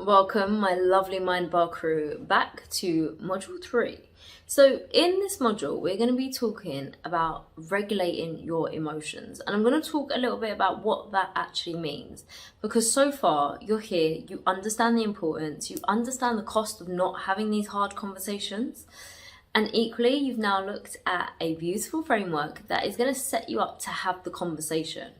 Welcome, my lovely Mindbar crew, back to module 3. So in this module, we're going to be talking about regulating your emotions, and I'm going to talk a little bit about what that actually means, because so far you're here, you understand the importance, you understand the cost of not having these hard conversations, and equally you've now looked at a beautiful framework that is going to set you up to have the conversation.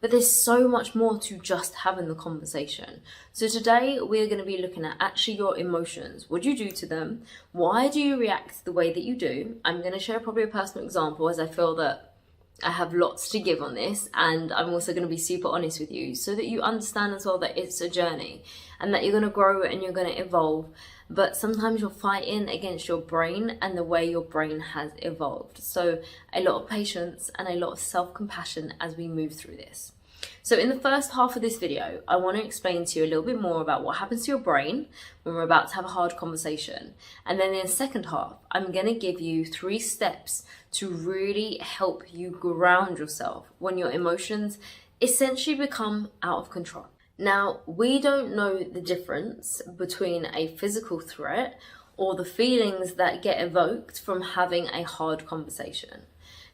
But there's so much more to just having the conversation. So today we're going to be looking at actually your emotions. What do you do to them? Why do you react the way that you do? I'm going to share probably a personal example, as I feel that I have lots to give on this, and I'm also going to be super honest with you so that you understand as well that it's a journey and that you're going to grow and you're going to evolve. But sometimes you're fighting against your brain and the way your brain has evolved. So a lot of patience and a lot of self-compassion as we move through this. So in the first half of this video, I want to explain to you a little bit more about what happens to your brain when we're about to have a hard conversation. And then in the second half, I'm going to give you 3 steps to really help you ground yourself when your emotions essentially become out of control. Now, we don't know the difference between a physical threat or the feelings that get evoked from having a hard conversation.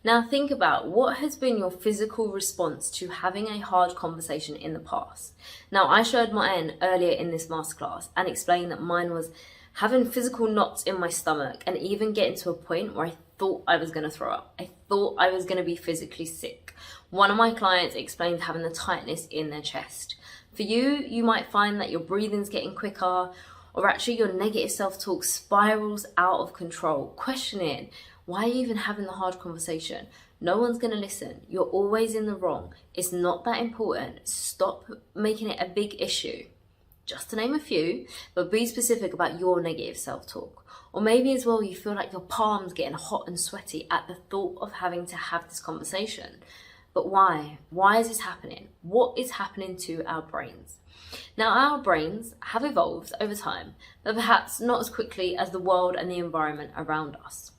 Now think about what has been your physical response to having a hard conversation in the past. Now I showed mine earlier in this masterclass and explained that mine was having physical knots in my stomach and even getting to a point where I thought I was going to throw up. I thought I was going to be physically sick. One of my clients explained having the tightness in their chest. For you, you might find that your breathing's getting quicker, or actually your negative self-talk spirals out of control, questioning, why are you even having the hard conversation? No one's going to listen. You're always in the wrong. It's not that important. Stop making it a big issue. Just to name a few, but be specific about your negative self-talk. Or maybe as well you feel like your palms getting hot and sweaty at the thought of having to have this conversation. But why? Why is this happening? What is happening to our brains? Now, our brains have evolved over time, but perhaps not as quickly as the world and the environment around us.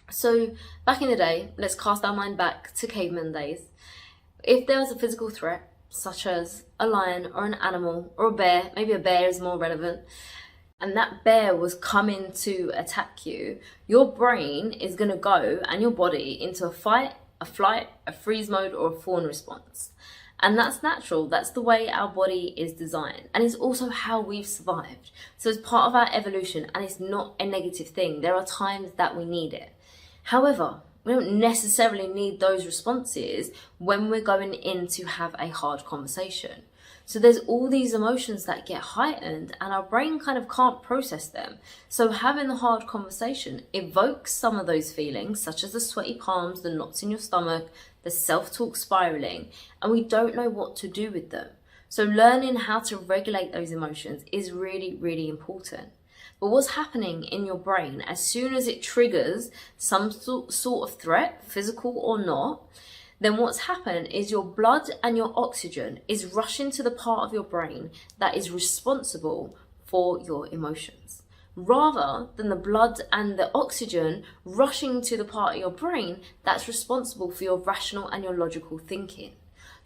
So back in the day, let's cast our mind back to caveman days. If there was a physical threat, such as a lion or an animal or a bear, maybe a bear is more relevant, and that bear was coming to attack you, your brain is going to go and your body into a fight, a flight, a freeze mode, or a fawn response. And that's natural. That's the way our body is designed. And it's also how we've survived. So it's part of our evolution, and it's not a negative thing. There are times that we need it. However, we don't necessarily need those responses when we're going in to have a hard conversation. So there's all these emotions that get heightened and our brain kind of can't process them. So having the hard conversation evokes some of those feelings, such as the sweaty palms, the knots in your stomach, the self-talk spiraling, and we don't know what to do with them. So learning how to regulate those emotions is really, really important. But what's happening in your brain as soon as it triggers some sort of threat, physical or not, then what's happened is your blood and your oxygen is rushing to the part of your brain that is responsible for your emotions, rather than the blood and the oxygen rushing to the part of your brain that's responsible for your rational and your logical thinking.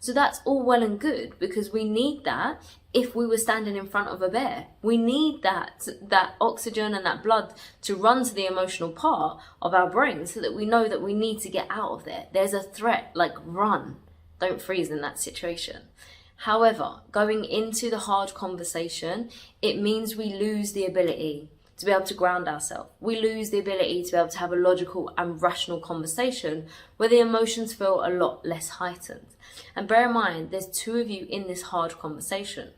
So that's all well and good, because we need that if we were standing in front of a bear. We need that oxygen and that blood to run to the emotional part of our brain so that we know that we need to get out of there. There's a threat, like run. Don't freeze in that situation. However, going into the hard conversation, it means we lose the ability to be able to ground ourselves. We lose the ability to be able to have a logical and rational conversation where the emotions feel a lot less heightened. And bear in mind, there's 2 of you in this hard conversation.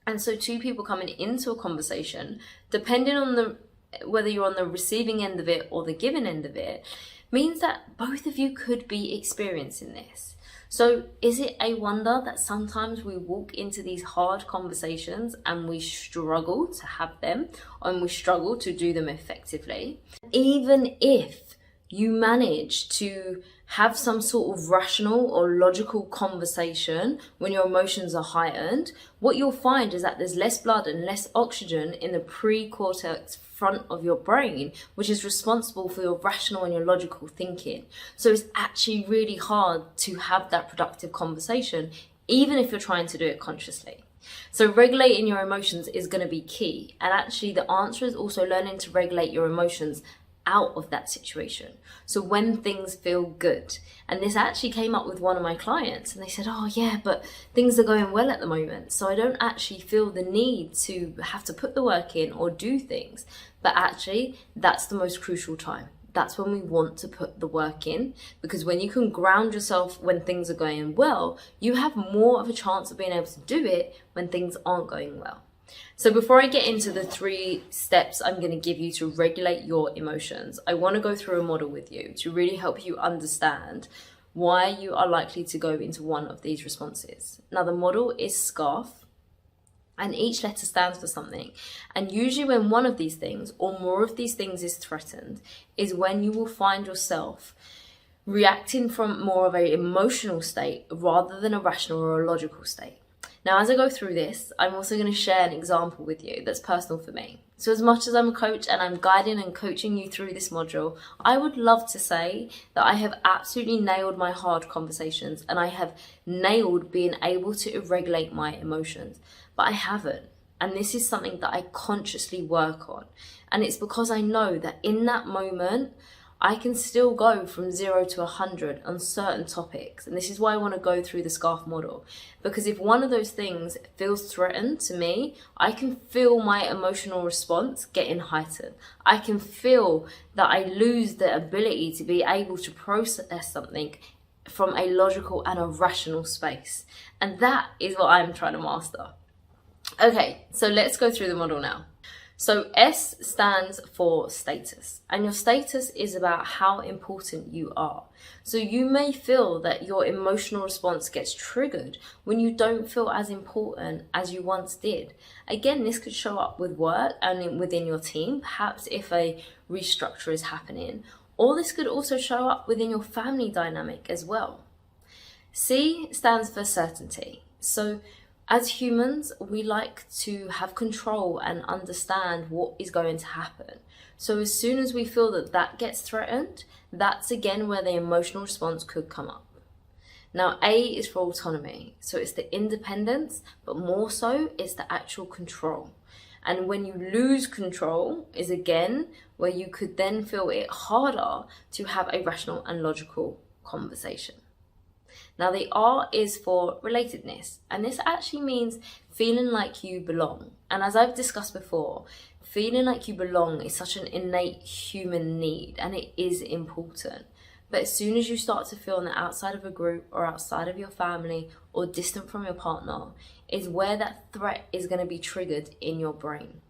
And so 2 people coming into a conversation, depending on whether you're on the receiving end of it or the giving end of it, means that both of you could be experiencing this. So is it a wonder that sometimes we walk into these hard conversations and we struggle to have them, and we struggle to do them effectively? Even if you manage to have some sort of rational or logical conversation when your emotions are heightened, what you'll find is that there's less blood and less oxygen in the pre-cortex front of your brain, which is responsible for your rational and your logical thinking. So it's actually really hard to have that productive conversation, even if you're trying to do it consciously. So regulating your emotions is going to be key. And actually the answer is also learning to regulate your emotions out of that situation. So when things feel good, and this actually came up with one of my clients, and they said, oh yeah, but things are going well at the moment, so I don't actually feel the need to have to put the work in or do things. But actually that's the most crucial time. That's when we want to put the work in, because when you can ground yourself when things are going well, you have more of a chance of being able to do it when things aren't going well. So before I get into the 3 steps I'm going to give you to regulate your emotions, I want to go through a model with you to really help you understand why you are likely to go into one of these responses. Now the model is SCARF, and each letter stands for something. And usually when one of these things or more of these things is threatened is when you will find yourself reacting from more of an emotional state rather than a rational or a logical state. Now, as I go through this, I'm also going to share an example with you that's personal for me. So as much as I'm a coach and I'm guiding and coaching you through this module, I would love to say that I have absolutely nailed my hard conversations and I have nailed being able to regulate my emotions, but I haven't. And this is something that I consciously work on. And it's because I know that in that moment, I can still go from 0 to 100 on certain topics. And this is why I want to go through the SCARF model. Because if one of those things feels threatened to me, I can feel my emotional response getting heightened. I can feel that I lose the ability to be able to process something from a logical and a rational space. And that is what I'm trying to master. Okay, so let's go through the model now. So S stands for status, and your status is about how important you are. So you may feel that your emotional response gets triggered when you don't feel as important as you once did. Again, this could show up with work and within your team, perhaps if a restructure is happening, or this could also show up within your family dynamic as well. C stands for certainty. So as humans, we like to have control and understand what is going to happen. So as soon as we feel that that gets threatened, that's again where the emotional response could come up. Now, A is for autonomy. So it's the independence, but more so it's the actual control. And when you lose control is again where you could then feel it harder to have a rational and logical conversation. Now the R is for relatedness, and this actually means feeling like you belong. And as I've discussed before, feeling like you belong is such an innate human need, and it is important. But as soon as you start to feel on the outside of a group or outside of your family or distant from your partner is where that threat is going to be triggered in your brain.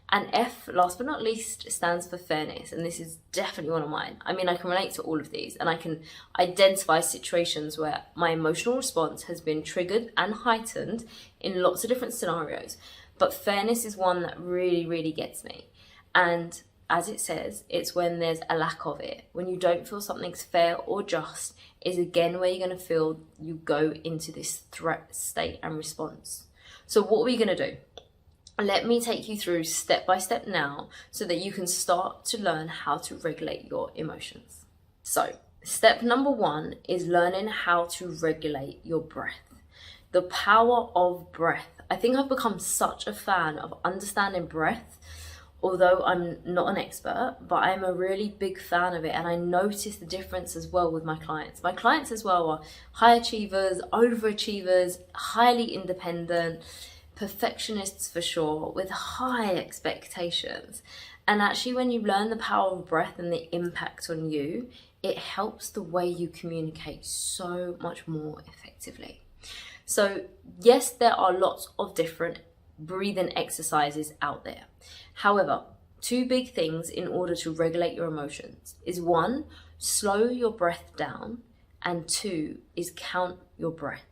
And F, last but not least, stands for fairness. And this is definitely one of mine. I mean, I can relate to all of these and I can identify situations where my emotional response has been triggered and heightened in lots of different scenarios. But fairness is one that really, really gets me. And as it says, it's when there's a lack of it. When you don't feel something's fair or just is again where you're going to feel you go into this threat state and response. So what are we going to do? Let me take you through step by step now so that you can start to learn how to regulate your emotions. So step number 1 is learning how to regulate your breath. The power of breath. I think I've become such a fan of understanding breath, although I'm not an expert, but I'm a really big fan of it. And I notice the difference as well with my clients. My clients as well are high achievers, overachievers, highly independent, perfectionists for sure, with high expectations. And actually when you learn the power of breath and the impact on you, it helps the way you communicate so much more effectively. So yes, there are lots of different breathing exercises out there. However, 2 big things in order to regulate your emotions is 1, slow your breath down, and 2 is count your breath.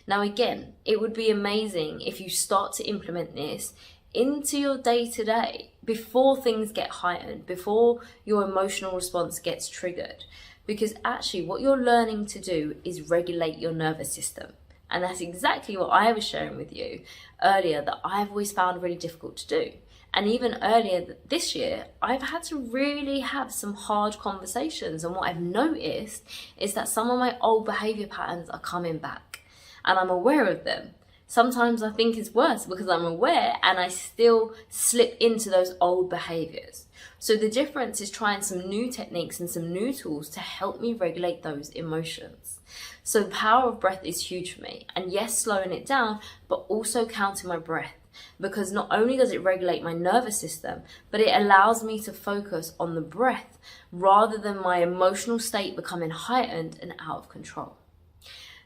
Now again, it would be amazing if you start to implement this into your day-to-day before things get heightened, before your emotional response gets triggered. Because actually what you're learning to do is regulate your nervous system. And that's exactly what I was sharing with you earlier that I've always found really difficult to do. And even earlier this year, I've had to really have some hard conversations. And what I've noticed is that some of my old behavior patterns are coming back. And I'm aware of them. Sometimes I think it's worse because I'm aware and I still slip into those old behaviors. So the difference is trying some new techniques and some new tools to help me regulate those emotions. So the power of breath is huge for me. And yes, slowing it down, but also counting my breath. Because not only does it regulate my nervous system, but it allows me to focus on the breath rather than my emotional state becoming heightened and out of control.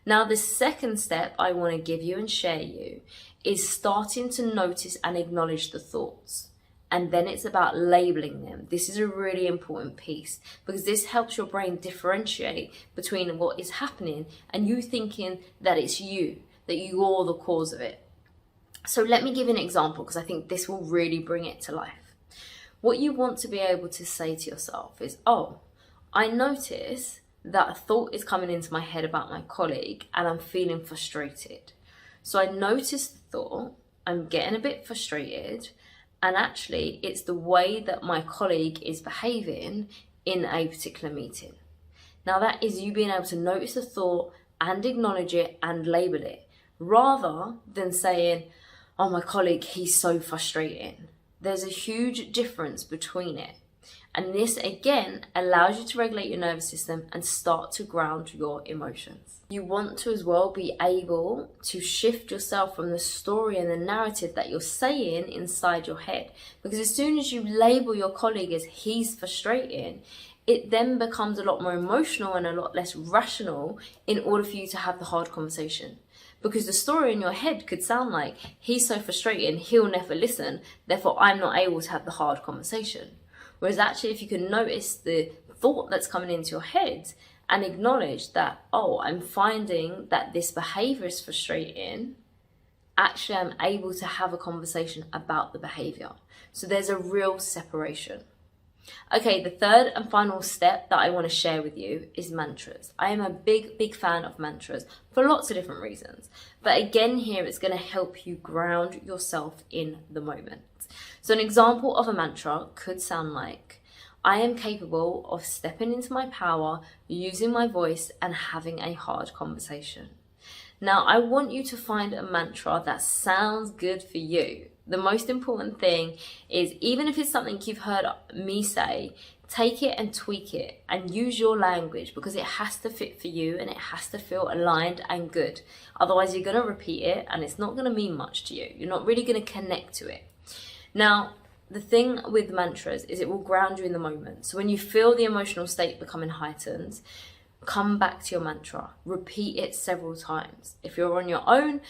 Now, the second step I want to give you and share you is starting to notice and acknowledge the thoughts. And then it's about labeling them. This is a really important piece because this helps your brain differentiate between what is happening and you thinking that it's you, that you're the cause of it. So let me give you an example because I think this will really bring it to life. What you want to be able to say to yourself is, oh, I notice that a thought is coming into my head about my colleague and I'm feeling frustrated. So I notice the thought, I'm getting a bit frustrated, and actually it's the way that my colleague is behaving in a particular meeting. Now that is you being able to notice the thought and acknowledge it and label it, rather than saying, oh, my colleague, he's so frustrating. There's a huge difference between it. And this, again, allows you to regulate your nervous system and start to ground your emotions. You want to as well be able to shift yourself from the story and the narrative that you're saying inside your head. Because as soon as you label your colleague as he's frustrating, it then becomes a lot more emotional and a lot less rational in order for you to have the hard conversation. Because the story in your head could sound like, he's so frustrating, he'll never listen, therefore I'm not able to have the hard conversation. Whereas actually, if you can notice the thought that's coming into your head and acknowledge that, oh, I'm finding that this behavior is frustrating, actually I'm able to have a conversation about the behavior. So there's a real separation. Okay, the third and final step that I want to share with you is mantras. I am a big fan of mantras for lots of different reasons. But again, here it's going to help you ground yourself in the moment. So an example of a mantra could sound like, I am capable of stepping into my power, using my voice, and having a hard conversation. Now, I want you to find a mantra that sounds good for you. The most important thing is, even if it's something you've heard me say, take it and tweak it and use your language, because it has to fit for you and it has to feel aligned and good. Otherwise, you're going to repeat it and it's not going to mean much to you. You're not really going to connect to it. Now, the thing with mantras is it will ground you in the moment. So when you feel the emotional state becoming heightened, come back to your mantra. Repeat it several times. If you're on your own,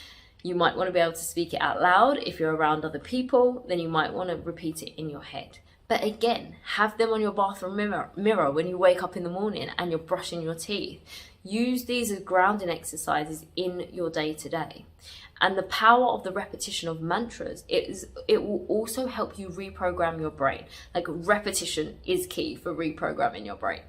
you might want to be able to speak it out loud. If you're around other people, then you might want to repeat it in your head. But again, have them on your bathroom mirror when you wake up in the morning and you're brushing your teeth. Use these as grounding exercises in your day-to-day. And the power of the repetition of mantras is it will also help you reprogram your brain. Like, repetition is key for reprogramming your brain.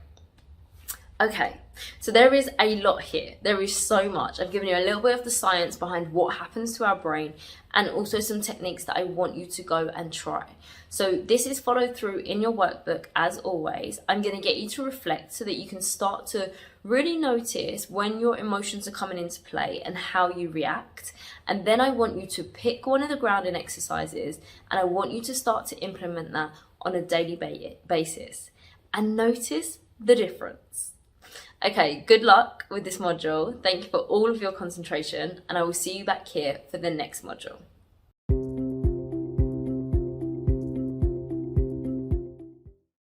Okay, so there is a lot here. There is so much. I've given you a little bit of the science behind what happens to our brain and also some techniques that I want you to go and try. So this is followed through in your workbook as always. I'm going to get you to reflect so that you can start to really notice when your emotions are coming into play and how you react. And then I want you to pick one of the grounding exercises and I want you to start to implement that on a daily basis and notice the difference. Okay, good luck with this module. Thank you for all of your concentration and I will see you back here for the next module.